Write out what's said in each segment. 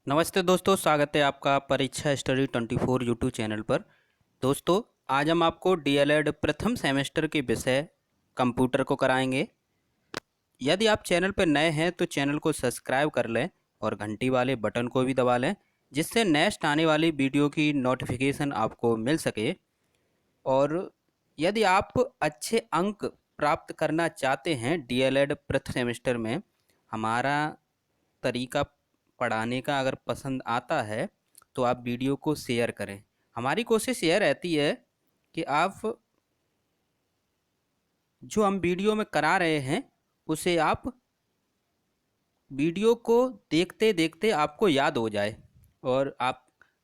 नमस्ते दोस्तों, स्वागत है आपका परीक्षा स्टडी 24 यूट्यूब चैनल पर। दोस्तों, आज हम आपको डीएलएड प्रथम सेमेस्टर के विषय कंप्यूटर को कराएंगे। यदि आप चैनल पर नए हैं तो चैनल को सब्सक्राइब कर लें और घंटी वाले बटन को भी दबा लें, जिससे नेक्स्ट आने वाली वीडियो की नोटिफिकेशन आपको मिल सके। और यदि आप अच्छे अंक प्राप्त करना चाहते हैं डीएलएड प्रथम सेमेस्टर में, हमारा तरीका पढ़ाने का अगर पसंद आता है तो आप वीडियो को शेयर करें। हमारी कोशिश यह रहती है कि आप जो हम वीडियो में करा रहे हैं उसे आप वीडियो को देखते देखते आपको याद हो जाए। और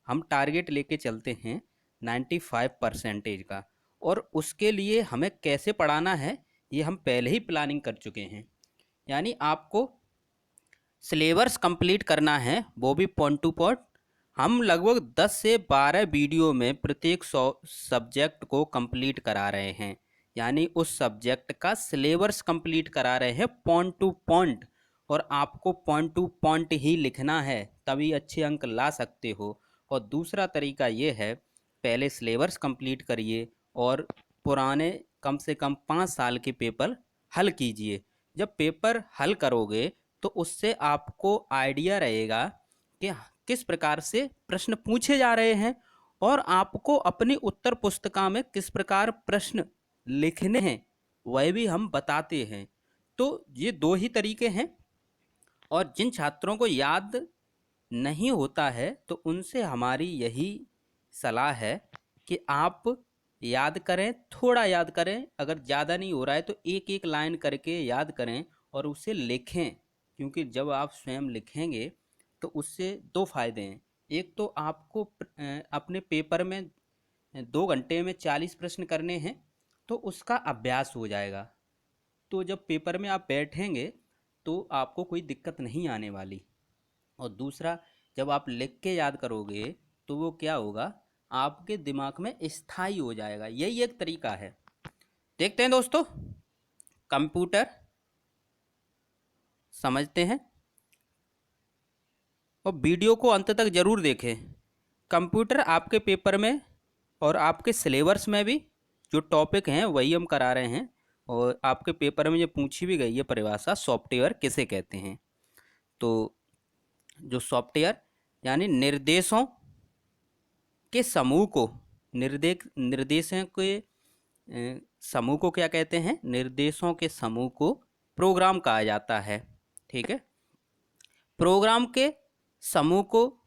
हम टारगेट लेके चलते हैं 95% का, और उसके लिए हमें कैसे पढ़ाना है ये हम पहले ही प्लानिंग कर चुके हैं। यानी आपको सिलेबस कंप्लीट करना है, वो भी पॉइंट टू पॉइंट। हम लगभग 10 से 12 वीडियो में प्रत्येक सब्जेक्ट को कंप्लीट करा रहे हैं। यानी उस सब्जेक्ट का सिलेबस कंप्लीट करा रहे हैं पॉइंट टू पॉइंट। और आपको पॉइंट टू पॉइंट ही लिखना है, तभी अच्छे अंक ला सकते हो। और दूसरा तरीका ये है, पहले सिलेबस कंप्लीट करिए और पुराने कम से कम 5 साल के पेपर हल कीजिए। जब पेपर हल करोगे तो उससे आपको आइडिया रहेगा कि किस प्रकार से प्रश्न पूछे जा रहे हैं और आपको अपनी उत्तर पुस्तिका में किस प्रकार प्रश्न लिखने हैं, वह भी हम बताते हैं। तो ये दो ही तरीके हैं। और जिन छात्रों को याद नहीं होता है तो उनसे हमारी यही सलाह है कि आप याद करें, थोड़ा याद करें। अगर ज़्यादा नहीं हो रहा है तो एक एक लाइन करके याद करें और उसे लिखें, क्योंकि जब आप स्वयं लिखेंगे तो उससे दो फायदे हैं। एक तो आपको अपने पेपर में 2 घंटे में 40 प्रश्न करने हैं, तो उसका अभ्यास हो जाएगा। तो जब पेपर में आप बैठेंगे तो आपको कोई दिक्कत नहीं आने वाली। और दूसरा, जब आप लिख के याद करोगे तो वो क्या होगा, आपके दिमाग में स्थायी हो जाएगा। यही एक तरीका है। देखते हैं दोस्तों, कंप्यूटर समझते हैं और वीडियो को अंत तक जरूर देखें। कंप्यूटर आपके पेपर में और आपके सिलेबस में भी जो टॉपिक हैं वही हम करा रहे हैं। और आपके पेपर में ये पूछी भी गई है परिभाषा, सॉफ्टवेयर किसे कहते हैं। तो जो सॉफ्टवेयर यानी निर्देशों के समूह को, निर्देशों के समूह को क्या कहते हैं, निर्देशों के समूह को प्रोग्राम कहा जाता है। ठीक है। प्रोग्राम के समूह को,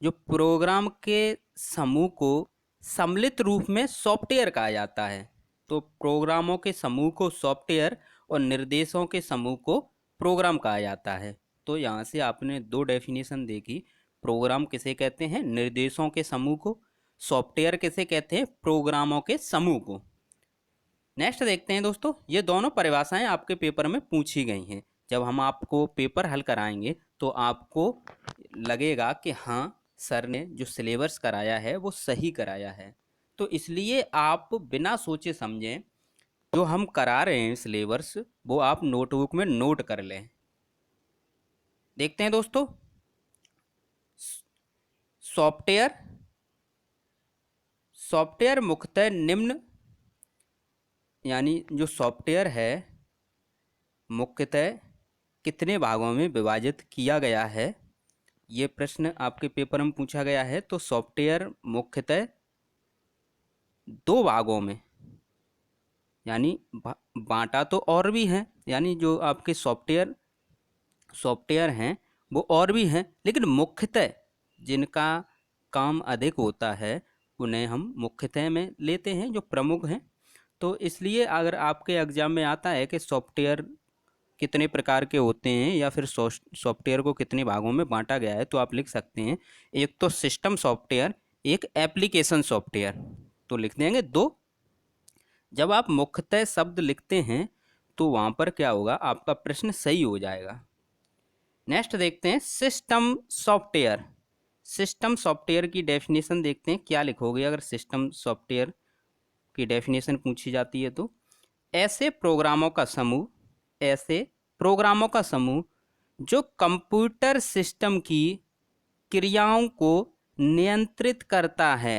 जो प्रोग्राम के समूह को सम्मिलित रूप में सॉफ्टवेयर कहा जाता है। तो प्रोग्रामों के समूह को सॉफ्टवेयर और निर्देशों के समूह को प्रोग्राम कहा जाता है। तो यहाँ से आपने दो डेफिनेशन देखी। प्रोग्राम किसे कहते हैं, निर्देशों के समूह को। सॉफ्टवेयर किसे कहते हैं, प्रोग्रामों के समूह को। नेक्स्ट देखते हैं दोस्तों, ये दोनों परिभाषाएं आपके पेपर में पूछी गई हैं। जब हम आपको पेपर हल कराएंगे तो आपको लगेगा कि हाँ, सर ने जो सिलेबस कराया है वो सही कराया है। तो इसलिए आप बिना सोचे समझे जो हम करा रहे हैं सिलेबस, वो आप नोटबुक में नोट कर लें। देखते हैं दोस्तों, सॉफ्टवेयर सॉफ्टवेयर मुख्यतः निम्न, यानी जो सॉफ्टवेयर है मुख्यतः कितने भागों में विभाजित किया गया है, ये प्रश्न आपके पेपर में पूछा गया है। तो सॉफ्टवेयर मुख्यतः 2 भागों में, यानी बांटा तो और भी है, यानी जो आपके सॉफ्टवेयर हैं वो और भी हैं, लेकिन मुख्यतः जिनका काम अधिक होता है उन्हें हम मुख्यतः में लेते हैं, जो प्रमुख हैं। तो इसलिए अगर आपके एग्जाम में आता है कि सॉफ्टवेयर कितने प्रकार के होते हैं या फिर सॉफ्टवेयर को कितने भागों में बांटा गया है, तो आप लिख सकते हैं एक तो सिस्टम सॉफ्टवेयर, एक एप्लीकेशन सॉफ्टवेयर। तो लिख देंगे 2। जब आप मुख्यतः शब्द लिखते हैं तो वहाँ पर क्या होगा, आपका प्रश्न सही हो जाएगा। नेक्स्ट देखते हैं सिस्टम सॉफ्टवेयर। सिस्टम सॉफ्टवेयर की डेफिनेशन देखते हैं, क्या लिखोगे अगर सिस्टम सॉफ्टवेयर की डेफिनेशन पूछी जाती है तो, ऐसे प्रोग्रामों का समूह, ऐसे प्रोग्रामों का समूह जो कंप्यूटर सिस्टम की क्रियाओं को नियंत्रित करता है।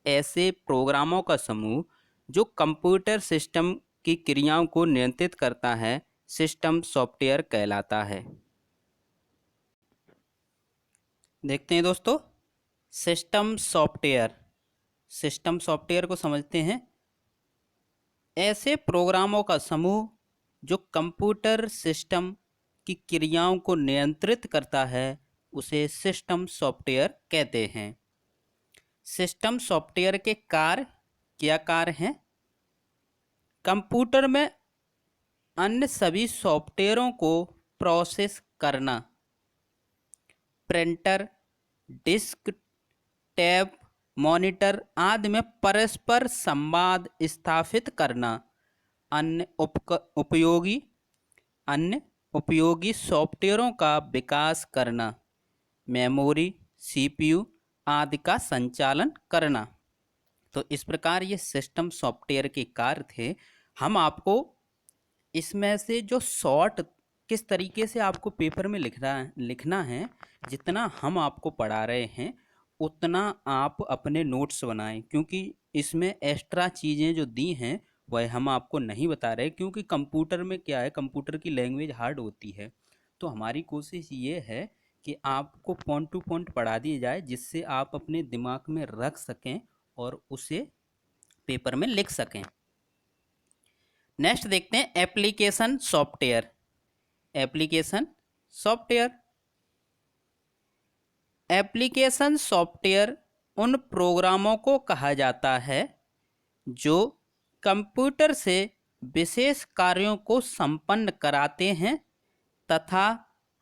ऐसे प्रोग्रामों का समूह जो कंप्यूटर सिस्टम की क्रियाओं को नियंत्रित करता है सिस्टम सॉफ्टवेयर कहलाता है। देखते हैं दोस्तों, सिस्टम सॉफ्टवेयर। सिस्टम सॉफ्टवेयर को समझते हैं। ऐसे प्रोग्रामों का समूह जो कंप्यूटर सिस्टम की क्रियाओं को नियंत्रित करता है उसे सिस्टम सॉफ्टवेयर कहते हैं। सिस्टम सॉफ्टवेयर के कार्य क्या कार्य हैं? कंप्यूटर में अन्य सभी सॉफ्टवेयरों को प्रोसेस करना, प्रिंटर, डिस्क, टैब, मॉनिटर आदि में परस्पर संवाद स्थापित करना, अन्य उपयोगी सॉफ्टवेयरों का विकास करना, मेमोरी, सीपीयू आदि का संचालन करना। तो इस प्रकार ये सिस्टम सॉफ्टवेयर के कार्य थे। हम आपको इसमें से जो शॉर्ट किस तरीके से आपको पेपर में लिखना है, जितना हम आपको पढ़ा रहे हैं उतना आप अपने नोट्स बनाएं, क्योंकि इसमें एक्स्ट्रा चीज़ें जो दी हैं वह हम आपको नहीं बता रहे, क्योंकि कंप्यूटर में क्या है, कंप्यूटर की लैंग्वेज हार्ड होती है। तो हमारी कोशिश ये है कि आपको पॉइंट टू पॉइंट पढ़ा दिया जाए, जिससे आप अपने दिमाग में रख सकें और उसे पेपर में लिख सकें। नेक्स्ट देखते हैं application software. Application software application software उन प्रोग्रामों को कहा जाता है जो कंप्यूटर से विशेष कार्यों को संपन्न कराते हैं तथा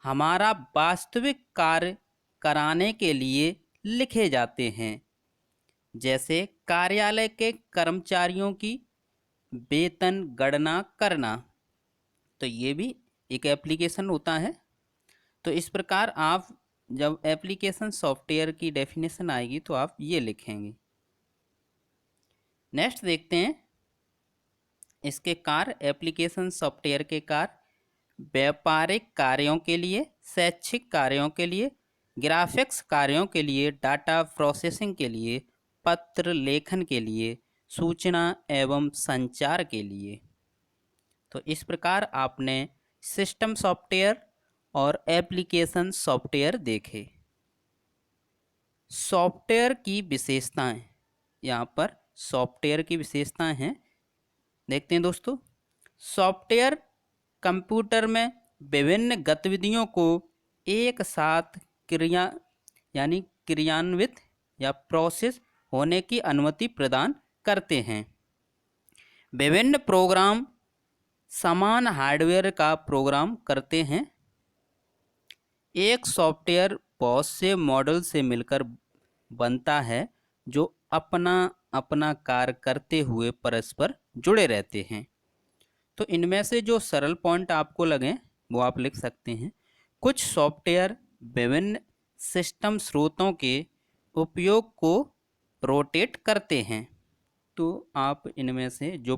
हमारा वास्तविक कार्य कराने के लिए लिखे जाते हैं। जैसे कार्यालय के कर्मचारियों की वेतन गणना करना, तो ये भी एक एप्लीकेशन होता है। तो इस प्रकार आप जब एप्लीकेशन सॉफ्टवेयर की डेफिनेशन आएगी तो आप ये लिखेंगे। नेक्स्ट देखते हैं इसके कार्य। एप्लीकेशन सॉफ्टवेयर के कार्य व्यापारिक कार्यों के लिए, शैक्षिक कार्यों के लिए, ग्राफिक्स कार्यों के लिए, डाटा प्रोसेसिंग के लिए, पत्र लेखन के लिए, सूचना एवं संचार के लिए। तो इस प्रकार आपने सिस्टम सॉफ्टवेयर और एप्लीकेशन सॉफ्टवेयर देखे। सॉफ्टवेयर की विशेषताएं, यहाँ पर सॉफ्टवेयर की विशेषताएं हैं, देखते हैं दोस्तों। सॉफ्टवेयर कंप्यूटर में विभिन्न गतिविधियों को एक साथ क्रियान्वित या प्रोसेस होने की अनुमति प्रदान करते हैं। विभिन्न प्रोग्राम समान हार्डवेयर का प्रोग्राम करते हैं। एक सॉफ्टवेयर बहुत से मॉडल से मिलकर बनता है जो अपना अपना कार्य करते हुए परस्पर जुड़े रहते हैं। तो इनमें से जो सरल पॉइंट आपको लगें वो आप लिख सकते हैं। कुछ सॉफ्टवेयर विभिन्न सिस्टम स्रोतों के उपयोग को रोटेट करते हैं। तो आप इनमें से जो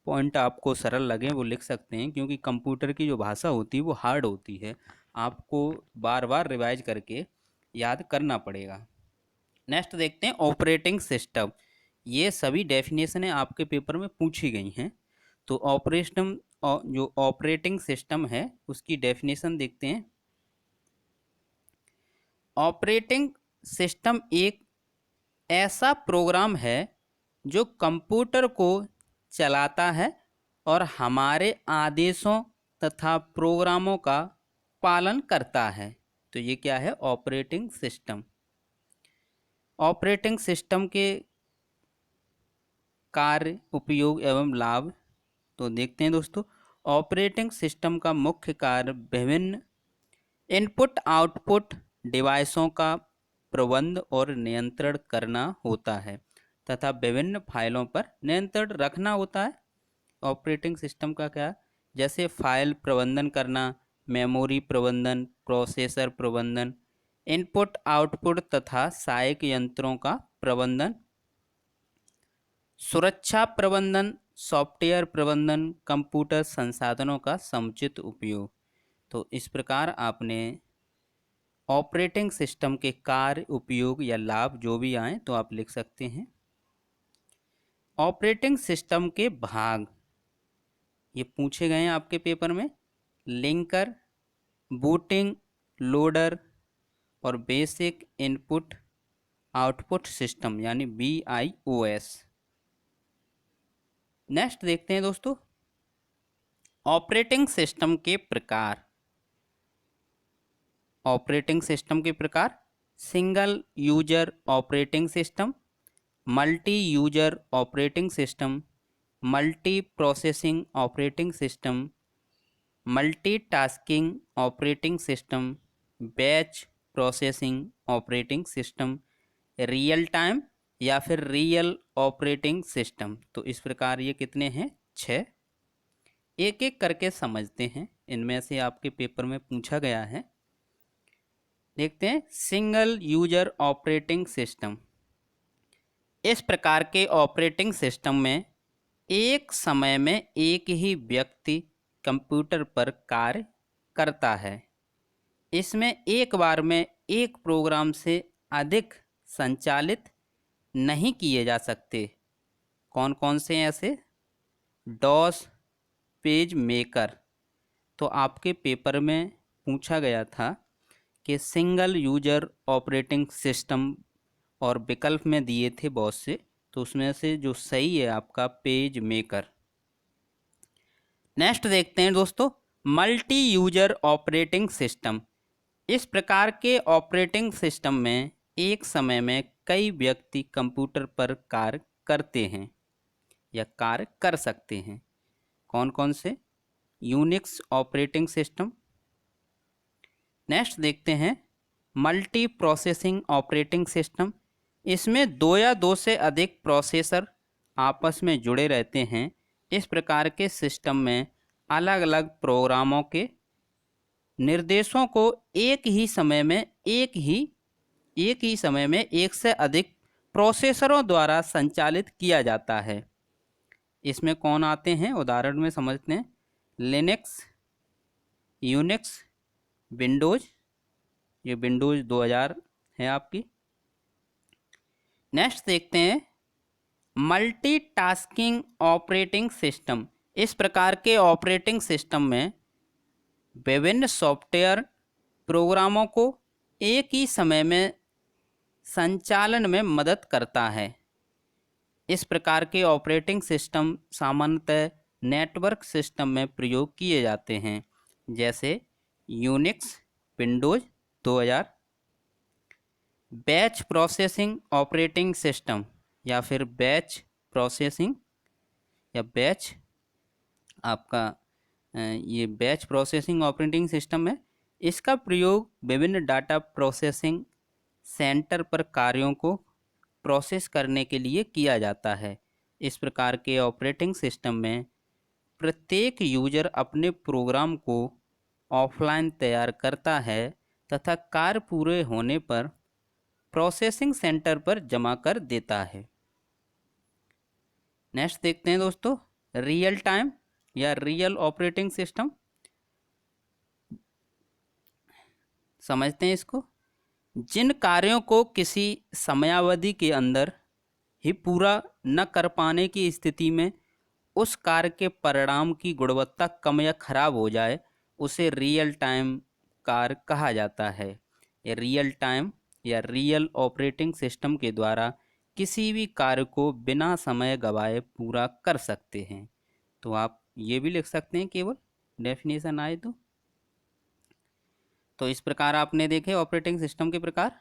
पॉइंट आपको सरल लगे वो लिख सकते हैं, क्योंकि कंप्यूटर की जो भाषा होती है वो हार्ड होती है, आपको बार बार रिवाइज करके याद करना पड़ेगा। नेक्स्ट देखते हैं ऑपरेटिंग सिस्टम। ये सभी डेफिनेशनें आपके पेपर में पूछी गई हैं। तो जो ऑपरेटिंग सिस्टम है उसकी डेफिनेशन देखते हैं। ऑपरेटिंग सिस्टम एक ऐसा प्रोग्राम है जो कंप्यूटर को चलाता है और हमारे आदेशों तथा प्रोग्रामों का पालन करता है। तो ये क्या है? Operating system. ऑपरेटिंग सिस्टम के कार्य, उपयोग एवं लाभ तो देखते हैं दोस्तों। ऑपरेटिंग सिस्टम का मुख्य कार्य विभिन्न इनपुट आउटपुट डिवाइसों का प्रबंध और नियंत्रण करना होता है तथा विभिन्न फाइलों पर नियंत्रण रखना होता है। ऑपरेटिंग सिस्टम का क्या? जैसे फाइल प्रबंधन करना, मेमोरी प्रबंधन, प्रोसेसर प्रबंधन, इनपुट आउटपुट तथा सहायक यंत्रों का प्रबंधन, सुरक्षा प्रबंधन, सॉफ्टवेयर प्रबंधन, कंप्यूटर संसाधनों का समुचित उपयोग। तो इस प्रकार आपने ऑपरेटिंग सिस्टम के कार्य, उपयोग या लाभ जो भी आए तो आप लिख सकते हैं। ऑपरेटिंग सिस्टम के भाग ये पूछे गए हैं आपके पेपर में। लिंकर, बूटिंग, लोडर और बेसिक इनपुट आउटपुट सिस्टम यानी BIOS। नेक्स्ट देखते हैं दोस्तों, ऑपरेटिंग सिस्टम के प्रकार। ऑपरेटिंग सिस्टम के प्रकार: single user operating system, multi user operating system, multi processing operating system, multitasking operating system, batch processing operating system, real time या फिर रियल ऑपरेटिंग सिस्टम। तो इस प्रकार ये कितने हैं? 6। एक एक करके समझते हैं, इनमें से आपके पेपर में पूछा गया है। देखते हैं, सिंगल यूजर ऑपरेटिंग सिस्टम। इस प्रकार के ऑपरेटिंग सिस्टम में एक समय में एक ही व्यक्ति कंप्यूटर पर कार्य करता है। इसमें एक बार में एक प्रोग्राम से अधिक संचालित नहीं किए जा सकते। कौन कौन से ऐसे? DOS, page maker. तो आपके पेपर में पूछा गया था कि सिंगल यूजर ऑपरेटिंग सिस्टम और विकल्प में दिए थे बहुत से, तो उसमें से जो सही है आपका पेज मेकर। नेक्स्ट देखते हैं दोस्तों, मल्टी यूजर ऑपरेटिंग सिस्टम। इस प्रकार के ऑपरेटिंग सिस्टम में एक समय में कई व्यक्ति कंप्यूटर पर कार्य करते हैं या कार्य कर सकते हैं। कौन कौन से? Unix operating system. नेक्स्ट देखते हैं, मल्टी प्रोसेसिंग ऑपरेटिंग सिस्टम। इसमें दो या दो से अधिक प्रोसेसर आपस में जुड़े रहते हैं। इस प्रकार के सिस्टम में अलग अलग प्रोग्रामों के निर्देशों को एक ही समय में एक से अधिक प्रोसेसरों द्वारा संचालित किया जाता है। इसमें कौन आते हैं? उदाहरण में समझते हैं। Linux, Unix, Windows. ये विंडोज 2000 है आपकी। नेक्स्ट देखते हैं, मल्टीटास्किंग ऑपरेटिंग सिस्टम। इस प्रकार के ऑपरेटिंग सिस्टम में विभिन्न सॉफ्टवेयर प्रोग्रामों को एक ही समय में संचालन में मदद करता है। इस प्रकार के ऑपरेटिंग सिस्टम सामान्यतः नेटवर्क सिस्टम में प्रयोग किए जाते हैं, जैसे Unix, Windows 2000। Batch processing operating system या फिर बैच प्रोसेसिंग या बैच आपका ये बैच प्रोसेसिंग ऑपरेटिंग सिस्टम है। इसका प्रयोग विभिन्न डाटा प्रोसेसिंग सेंटर पर कार्यों को प्रोसेस करने के लिए किया जाता है। इस प्रकार के ऑपरेटिंग सिस्टम में प्रत्येक यूजर अपने प्रोग्राम को ऑफलाइन तैयार करता है तथा कार्य पूरे होने पर प्रोसेसिंग सेंटर पर जमा कर देता है। नेक्स्ट देखते हैं दोस्तों, रियल टाइम या रियल ऑपरेटिंग सिस्टम। समझते हैं इसको। जिन कार्यों को किसी समयावधि के अंदर ही पूरा न कर पाने की स्थिति में उस कार्य के परिणाम की गुणवत्ता कम या खराब हो जाए, उसे रियल टाइम कार्य कहा जाता है। ये रियल टाइम या रियल ऑपरेटिंग सिस्टम के द्वारा किसी भी कार्य को बिना समय गवाए पूरा कर सकते हैं। तो आप ये भी लिख सकते हैं केवल डेफिनेशन आए तो इस प्रकार आपने देखे ऑपरेटिंग सिस्टम के प्रकार।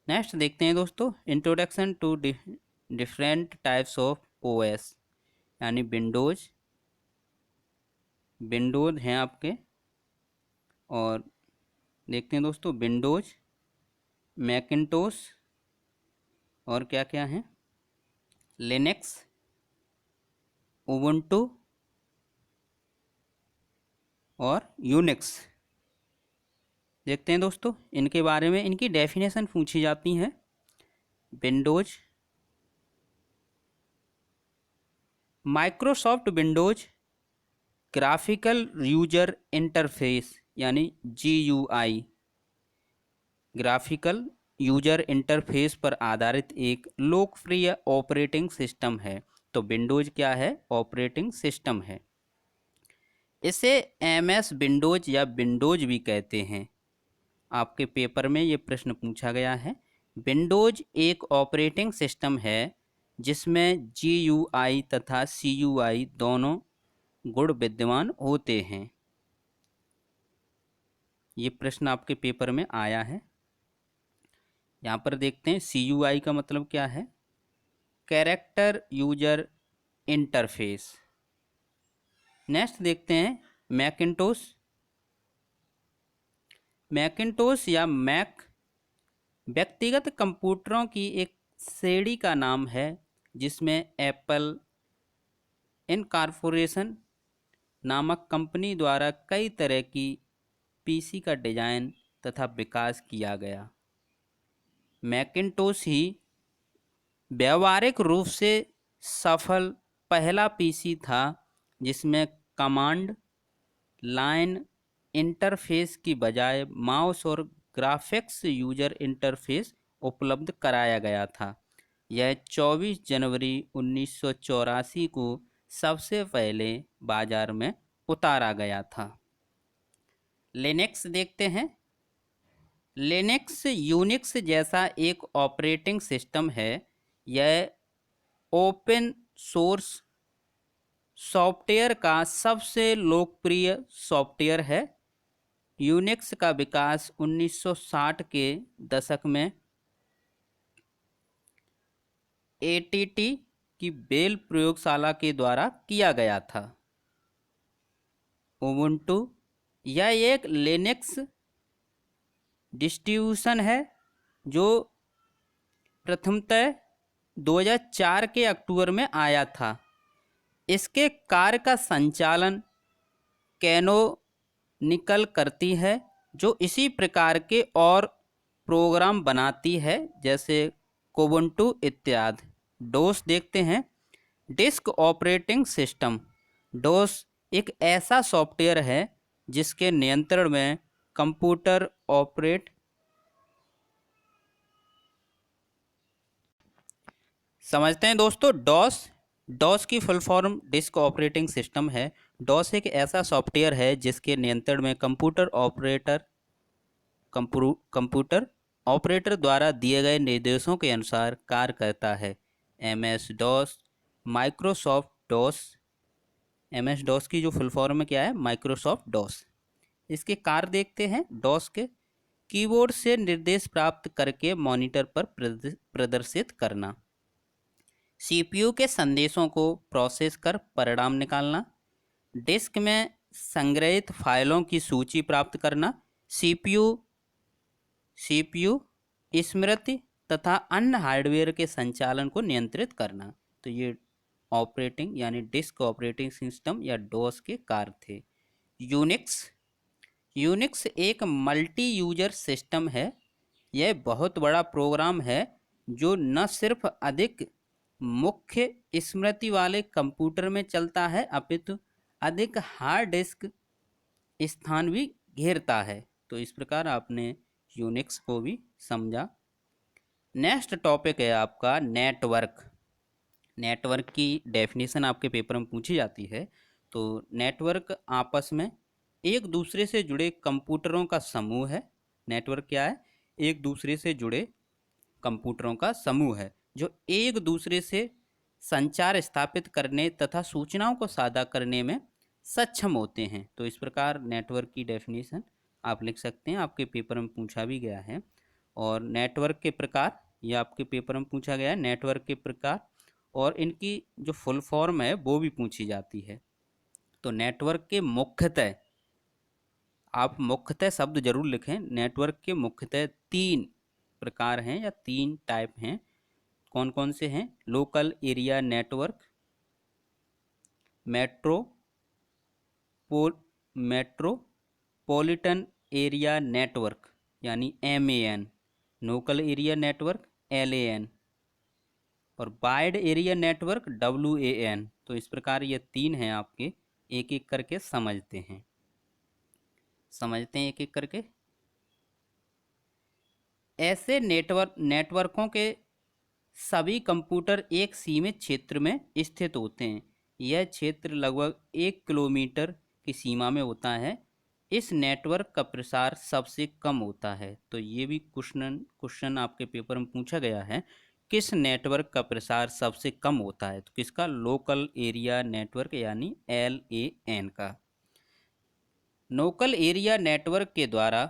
नेक्स्ट देखते हैं दोस्तों, introduction to different types of OS यानी विंडोज हैं आपके। और देखते हैं दोस्तों, विंडोज, मैकिन्टोश और क्या क्या हैं, लिनक्स, उबुंटू और यूनिक्स। देखते हैं दोस्तों इनके बारे में, इनकी डेफिनेशन पूछी जाती है। Windows, Microsoft Windows graphical user interface यानी GUI ग्राफिकल यूजर इंटरफेस पर आधारित एक लोकप्रिय ऑपरेटिंग सिस्टम है। तो विंडोज क्या है? ऑपरेटिंग सिस्टम है। इसे एमएस विंडोज या विंडोज भी कहते हैं। आपके पेपर में ये प्रश्न पूछा गया है। विंडोज एक ऑपरेटिंग सिस्टम है जिसमें जीयूआई तथा सीयूआई दोनों गुण विद्यमान होते हैं। ये प्रश्न आपके पेपर में आया है। यहाँ पर देखते हैं सीयूआई का मतलब क्या है। Character user interface. नेक्स्ट देखते हैं मैकिन्टोश। मैकिन्टोश या मैक व्यक्तिगत कंप्यूटरों की एक श्रेणी का नाम है जिसमें एप्पल इनकॉर्पोरेशन नामक कंपनी द्वारा कई तरह की पीसी का डिजाइन तथा विकास किया गया। मैकिन्टोश ही व्यावहारिक रूप से सफल पहला पीसी था जिसमें कमांड लाइन इंटरफेस की बजाय माउस और ग्राफिक्स यूजर इंटरफेस उपलब्ध कराया गया था। यह 24 जनवरी 1984 को सबसे पहले बाजार में उतारा गया था। लिनक्स देखते हैं। लिनक्स यूनिक्स जैसा एक ऑपरेटिंग सिस्टम है। यह ओपन सोर्स सॉफ्टवेयर का सबसे लोकप्रिय सॉफ्टवेयर है। यूनिक्स का विकास 1960 के दशक में एटीटी की बेल प्रयोगशाला के द्वारा किया गया था। उबुंटू यह एक लिनक्स डिस्ट्रीब्यूशन है जो प्रथमतः 2004 के अक्टूबर में आया था। इसके कार्य का संचालन कैनोनिकल करती है जो इसी प्रकार के और प्रोग्राम बनाती है जैसे कुबुंटू इत्यादि। डोस देखते हैं। Disk operating system. डोस एक ऐसा सॉफ्टवेयर है जिसके नियंत्रण में कंप्यूटर ऑपरेट समझते हैं दोस्तों। डॉस डॉस की full form disk operating system है। डॉस एक ऐसा सॉफ्टवेयर है जिसके नियंत्रण में कंप्यूटर ऑपरेटर द्वारा दिए गए निर्देशों के अनुसार कार्य करता है। MS DOS, Microsoft DOS. MS DOS की जो फुल फॉर्म में क्या है? Microsoft DOS. इसके कार्य देखते हैं। डॉस के कीबोर्ड से निर्देश प्राप्त करके मॉनिटर पर प्रदर्शित करना, सीपीयू के संदेशों को प्रोसेस कर परिणाम निकालना, डिस्क में संग्रहित फाइलों की सूची प्राप्त करना, सीपीयू स्मृति तथा अन्य हार्डवेयर के संचालन को नियंत्रित करना। तो ये ऑपरेटिंग यानी डिस्क ऑपरेटिंग सिस्टम या डॉस के कार्य थे। यूनिक्स एक मल्टी यूजर सिस्टम है। यह बहुत बड़ा प्रोग्राम है जो न सिर्फ अधिक मुख्य स्मृति वाले कंप्यूटर में चलता है अपितु अधिक हार्ड डिस्क स्थान भी घेरता है। तो इस प्रकार आपने यूनिक्स को भी समझा। नेक्स्ट टॉपिक है आपका नेटवर्क। नेटवर्क की डेफिनेशन आपके पेपर में पूछी जाती है। तो नेटवर्क आपस में एक दूसरे से जुड़े कंप्यूटरों का समूह है। नेटवर्क क्या है? एक दूसरे से जुड़े कंप्यूटरों का समूह है जो एक दूसरे से संचार स्थापित करने तथा सूचनाओं को साझा करने में सक्षम होते हैं। तो इस प्रकार नेटवर्क की डेफिनेशन आप लिख सकते हैं। आपके पेपर में पूछा भी गया है। और नेटवर्क के प्रकार, ये आपके पेपर में पूछा गया है। नेटवर्क के प्रकार और इनकी जो फुल फॉर्म है वो भी पूछी जाती है। तो नेटवर्क के मुख्यतः, आप मुख्यतः शब्द जरूर लिखें। नेटवर्क के मुख्यतः 3 प्रकार हैं या 3 टाइप हैं। कौन कौन से हैं? Local area network, metropolitan area network यानी MAN, local area network LAN और वाइड एरिया नेटवर्क WAN। तो इस प्रकार ये 3 हैं आपके। एक एक करके समझते हैं एक एक करके। ऐसे नेटवर्कों के सभी कंप्यूटर एक सीमित क्षेत्र में स्थित होते हैं। यह क्षेत्र लगभग 1 किलोमीटर की सीमा में होता है। इस नेटवर्क का प्रसार सबसे कम होता है। तो ये भी क्वेश्चन आपके पेपर में पूछा गया है, किस नेटवर्क का प्रसार सबसे कम होता है? तो किसका? लोकल एरिया नेटवर्क यानी LAN का। लोकल एरिया नेटवर्क के द्वारा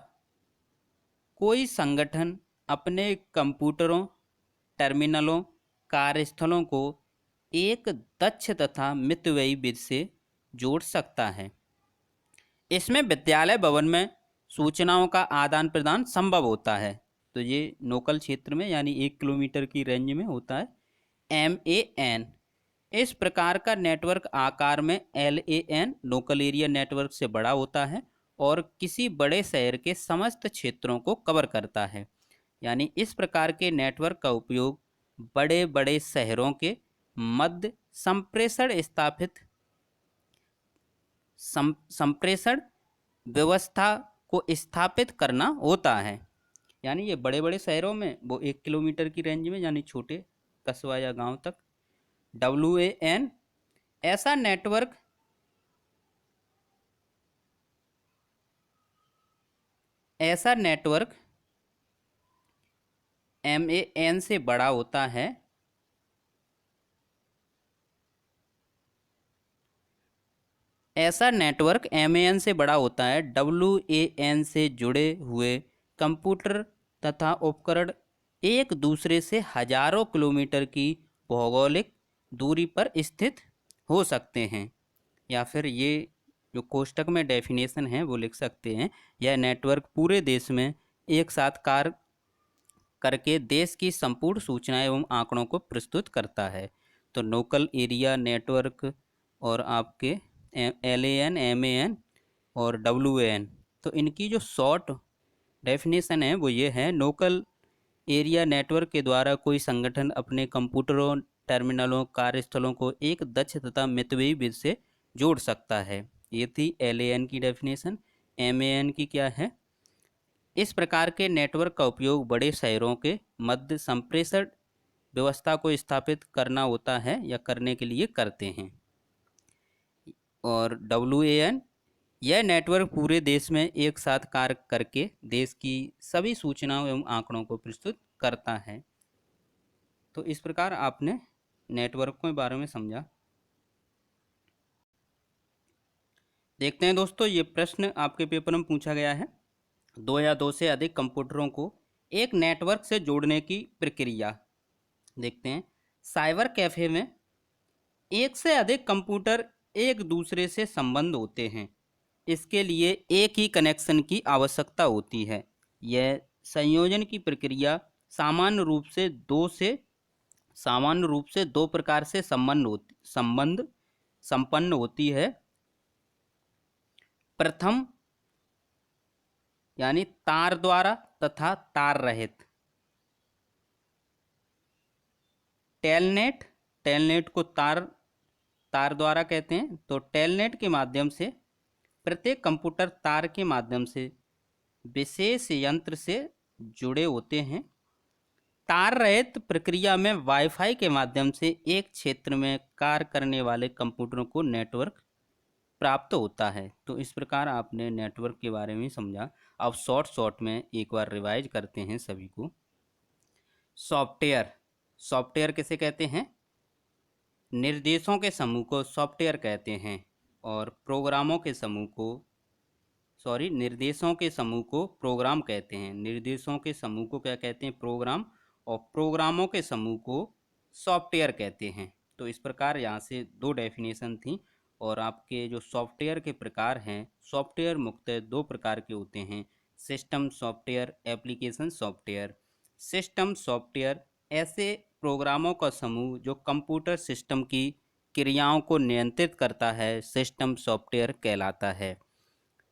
कोई संगठन अपने कंप्यूटरों, टर्मिनलों, कार्यस्थलों को एक दक्ष तथा मितव्ययी विधि से जोड़ सकता है। इसमें विद्यालय भवन में सूचनाओं का आदान प्रदान संभव होता है। तो ये लोकल क्षेत्र में यानी 1 किलोमीटर की रेंज में होता है। MAN इस प्रकार का नेटवर्क आकार में LAN लोकल एरिया नेटवर्क से बड़ा होता है और किसी बड़े शहर के समस्त क्षेत्रों को कवर करता है। यानी इस प्रकार के नेटवर्क का उपयोग बड़े बड़े शहरों के मध्य संप्रेषण व्यवस्था को स्थापित करना होता है। यानी ये बड़े बड़े शहरों में, वो 1 किलोमीटर की रेंज में यानी छोटे कस्बा या गांव तक। WAN ऐसा नेटवर्क MAN से बड़ा होता है। ऐसा नेटवर्क MAN से बड़ा होता है। WAN से जुड़े हुए कंप्यूटर तथा उपकरण एक दूसरे से हजारों किलोमीटर की भौगोलिक दूरी पर स्थित हो सकते हैं। या फिर ये जो कोष्टक में डेफिनेशन है वो लिख सकते हैं, यह नेटवर्क पूरे देश में एक साथ कार्य करके देश की संपूर्ण सूचनाएं एवं आंकड़ों को प्रस्तुत करता है। तो लोकल एरिया नेटवर्क और आपके LAN, MAN और WAN, तो इनकी जो शॉर्ट डेफिनेशन है वो ये है, लोकल एरिया नेटवर्क के द्वारा कोई संगठन अपने कंप्यूटरों, टर्मिनलों, कार्यस्थलों को एक दक्ष तथा मितव्ययी विधि से जोड़ सकता है। ये थी LAN की डेफिनेशन। MAN की क्या है? इस प्रकार के नेटवर्क का उपयोग बड़े शहरों के मध्य संप्रेषण व्यवस्था को स्थापित करना होता है या करने के लिए करते हैं। और WAN यह नेटवर्क पूरे देश में एक साथ कार्य करके देश की सभी सूचनाओं एवं आंकड़ों को प्रस्तुत करता है। तो इस प्रकार आपने नेटवर्क के बारे में समझा। देखते हैं दोस्तों, ये प्रश्न आपके पेपर में पूछा गया है, 2 या 2 से अधिक कंप्यूटरों को एक नेटवर्क से जोड़ने की प्रक्रिया। देखते हैं, साइबर कैफे में एक से अधिक कंप्यूटर एक दूसरे से संबंध होते हैं। इसके लिए एक ही कनेक्शन की आवश्यकता होती है। यह संयोजन की प्रक्रिया सामान्य रूप से दो प्रकार से संपन्न होती है। प्रथम यानी तार द्वारा तथा तार रहित। टेलनेट को तार द्वारा कहते हैं। तो टेलनेट के माध्यम से प्रत्येक कंप्यूटर तार के माध्यम से विशेष यंत्र से जुड़े होते हैं। तार रहित प्रक्रिया में वाईफाई के माध्यम से एक क्षेत्र में कार्य करने वाले कंप्यूटरों को नेटवर्क प्राप्त होता है। तो इस प्रकार आपने नेटवर्क के बारे में समझा। अब शॉर्ट में एक बार रिवाइज करते हैं सभी को। सॉफ्टवेयर किसे कहते हैं? निर्देशों के समूह को सॉफ्टवेयर कहते हैं और निर्देशों के समूह को प्रोग्राम कहते हैं। निर्देशों के समूह को क्या कहते हैं? प्रोग्राम। और प्रोग्रामों के समूह को सॉफ्टवेयर कहते हैं। तो इस प्रकार यहाँ से 2 डेफिनेशन थी। और आपके जो सॉफ्टवेयर के प्रकार हैं, सॉफ्टवेयर मुख्यतः 2 प्रकार के होते हैं, system software, application software. System software ऐसे प्रोग्रामों का समूह जो कंप्यूटर सिस्टम की क्रियाओं को नियंत्रित करता है, सिस्टम सॉफ्टवेयर कहलाता है।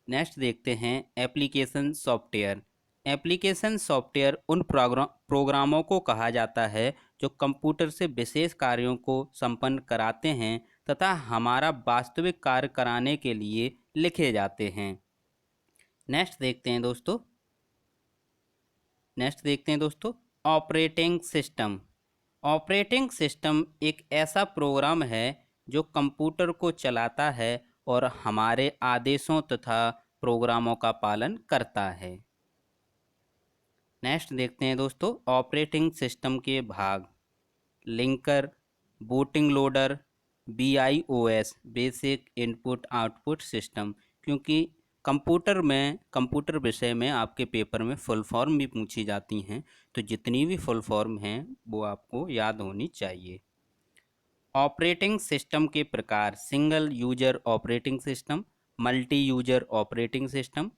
नेक्स्ट देखते हैं एप्लीकेशन सॉफ्टवेयर। एप्लीकेशन सॉफ्टवेयर उन प्रोग्रामों को कहा जाता है जो कंप्यूटर से विशेष कार्यों को संपन्न कराते हैं तथा हमारा वास्तविक कार्य कराने के लिए लिखे जाते हैं। नेक्स्ट देखते हैं दोस्तों, नेक्स्ट देखते हैं दोस्तों, ऑपरेटिंग सिस्टम। ऑपरेटिंग सिस्टम एक ऐसा प्रोग्राम है जो कंप्यूटर को चलाता है और हमारे आदेशों तथा प्रोग्रामों का पालन करता है। नेक्स्ट देखते हैं दोस्तों, ऑपरेटिंग सिस्टम के भाग। Linker, booting loader, BIOS basic input output system. क्योंकि कंप्यूटर विषय में आपके पेपर में फुल फॉर्म भी पूछी जाती हैं, तो जितनी भी फुल फॉर्म हैं वो आपको याद होनी चाहिए। ऑपरेटिंग सिस्टम के प्रकार, single user operating system, multi user operating system,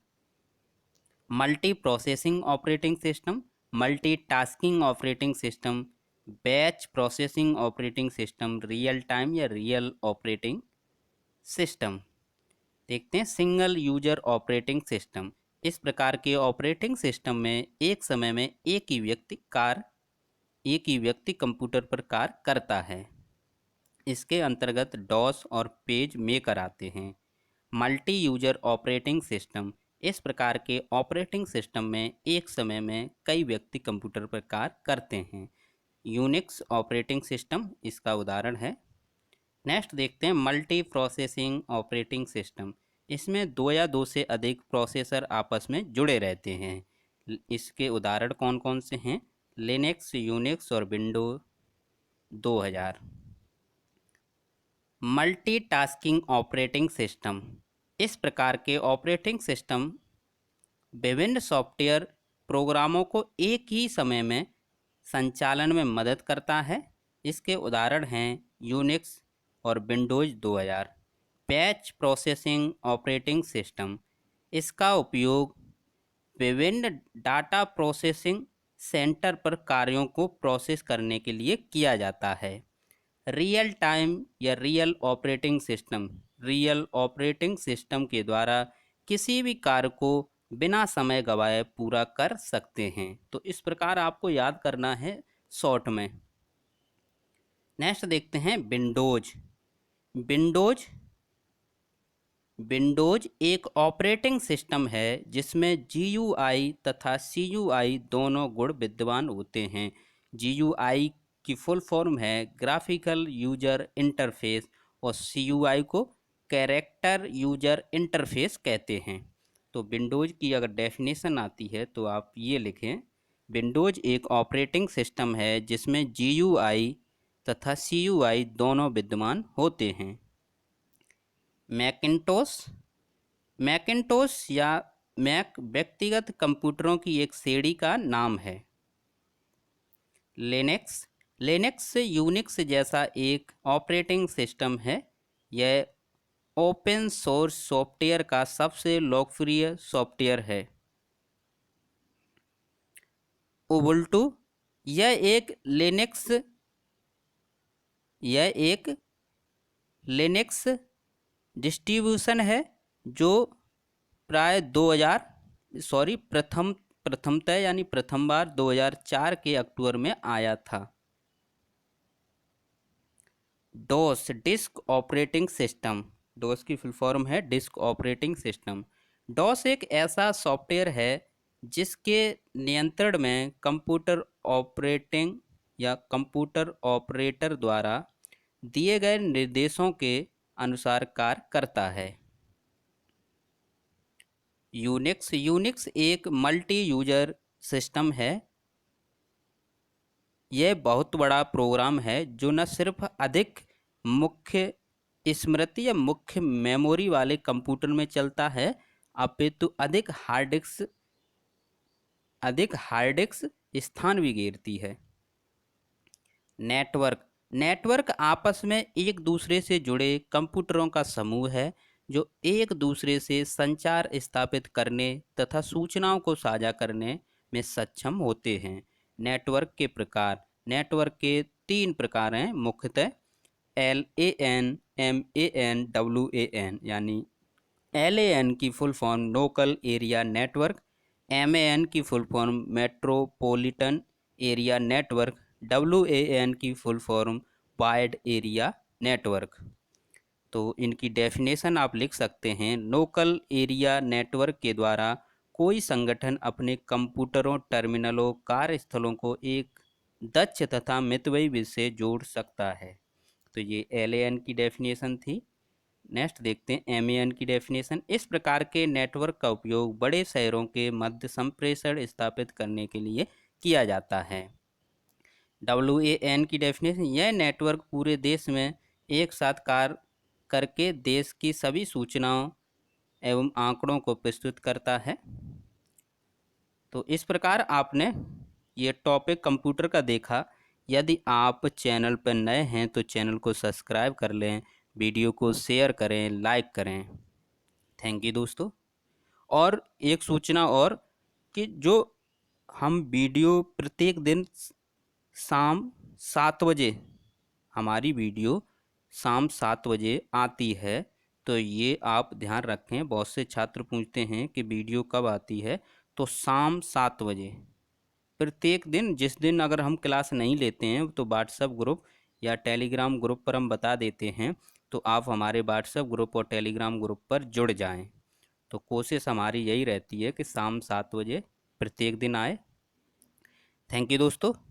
multi processing operating system, multi tasking operating system, batch processing operating system, real time या रियल ऑपरेटिंग सिस्टम। देखते हैं सिंगल यूजर ऑपरेटिंग सिस्टम। इस प्रकार के operating system में एक समय में एक ही व्यक्ति कंप्यूटर पर कार्य करता है। इसके अंतर्गत डॉस और पेज मेकर आते हैं। मल्टी यूजर ऑपरेटिंग सिस्टम, इस प्रकार के ऑपरेटिंग सिस्टम में एक समय में कई व्यक्ति कंप्यूटर पर कार्य करते हैं। यूनिक्स ऑपरेटिंग सिस्टम इसका उदाहरण है। नेक्स्ट देखते हैं मल्टी प्रोसेसिंग ऑपरेटिंग सिस्टम। इसमें दो या दो से अधिक प्रोसेसर आपस में जुड़े रहते हैं। इसके उदाहरण कौन कौन से हैं? लिनक्स, यूनिक्स और विंडो 2000। मल्टीटास्किंग ऑपरेटिंग सिस्टम, इस प्रकार के ऑपरेटिंग सिस्टम विभिन्न सॉफ्टवेयर प्रोग्रामों को एक ही समय में संचालन में मदद करता है। इसके उदाहरण हैं यूनिक्स और Windows 2000। Batch processing operating system, इसका उपयोग विभिन्न डाटा प्रोसेसिंग सेंटर पर कार्यों को प्रोसेस करने के लिए किया जाता है। रियल टाइम या रियल ऑपरेटिंग सिस्टम के द्वारा किसी भी कार्य को बिना समय गवाए पूरा कर सकते हैं। तो इस प्रकार आपको याद करना है शॉर्ट में। नेक्स्ट देखते हैं विंडोज। विंडोज विंडोज एक ऑपरेटिंग सिस्टम है जिसमें GUI तथा CUI दोनों गुण विद्यमान होते हैं। GUI की फुल फॉर्म है ग्राफिकल यूजर इंटरफेस और CUI को कैरेक्टर यूजर इंटरफेस कहते हैं। तो विंडोज की अगर डेफिनेशन आती है तो आप ये लिखें, विंडोज एक ऑपरेटिंग सिस्टम है जिसमें GUI तथा CUI दोनों विद्यमान होते हैं। मैकिन्टोश या मैक व्यक्तिगत कंप्यूटरों की एक श्रेणी का नाम है। लिनक्स यूनिक्स जैसा एक ऑपरेटिंग सिस्टम है। यह ओपन सोर्स सॉफ्टवेयर का सबसे लोकप्रिय सॉफ्टवेयर है। उबुंटू, यह एक लिनक्स डिस्ट्रीब्यूशन है जो प्राय प्रथम बार 2004 के अक्टूबर में आया था। डोस, डिस्क ऑपरेटिंग सिस्टम। डोस की फुल फॉर्म है डिस्क ऑपरेटिंग सिस्टम। डोस एक ऐसा सॉफ्टवेयर है जिसके नियंत्रण में कंप्यूटर ऑपरेटर द्वारा दिए गए निर्देशों के अनुसार कार्य करता है। यूनिक्स एक मल्टी यूजर सिस्टम है। यह बहुत बड़ा प्रोग्राम है जो न सिर्फ अधिक मुख्य स्मृति या मुख्य मेमोरी वाले कंप्यूटर में चलता है, अपितु अधिक हार्ड डिस्क स्थान भी घेरती है। नेटवर्क आपस में एक दूसरे से जुड़े कंप्यूटरों का समूह है जो एक दूसरे से संचार स्थापित करने तथा सूचनाओं को साझा करने में सक्षम होते हैं। नेटवर्क के 3 प्रकार हैं मुख्यतः। LAN, MAN, WAN। यानी LAN की full form local area network, MAN की full form metropolitan area network, WAN की full form wide area network. तो इनकी डेफिनेशन आप लिख सकते हैं। लोकल एरिया नेटवर्क के द्वारा कोई संगठन अपने कंप्यूटरों, टर्मिनलों, कार्यस्थलों को एक दक्ष तथा मितव्ययी विधि से जोड़ सकता है। तो ये LAN की डेफिनेशन थी। नेक्स्ट देखते हैं MAN की डेफिनेशन। इस प्रकार के नेटवर्क का उपयोग बड़े शहरों के मध्य संप्रेषण स्थापित करने के लिए किया जाता है। WAN की डेफिनेशन, यह नेटवर्क पूरे देश में एक साथ कार्य करके देश की सभी सूचनाओं एवं आंकड़ों को प्रस्तुत करता है। तो इस प्रकार आपने ये टॉपिक कंप्यूटर का देखा। यदि आप चैनल पर नए हैं तो चैनल को सब्सक्राइब कर लें, वीडियो को शेयर करें, लाइक करें। थैंक यू दोस्तों। और एक सूचना और कि जो हम वीडियो प्रत्येक दिन शाम 7 बजे, हमारी वीडियो शाम 7 बजे आती है, तो ये आप ध्यान रखें। बहुत से छात्र पूछते हैं कि वीडियो कब आती है, तो शाम 7 बजे प्रत्येक दिन। जिस दिन अगर हम क्लास नहीं लेते हैं तो व्हाट्सएप ग्रुप या टेलीग्राम ग्रुप पर हम बता देते हैं, तो आप हमारे व्हाट्सएप ग्रुप और टेलीग्राम ग्रुप पर जुड़ जाएं। तो कोशिश हमारी यही रहती है कि शाम 7 बजे प्रत्येक दिन आए। थैंक यू दोस्तों।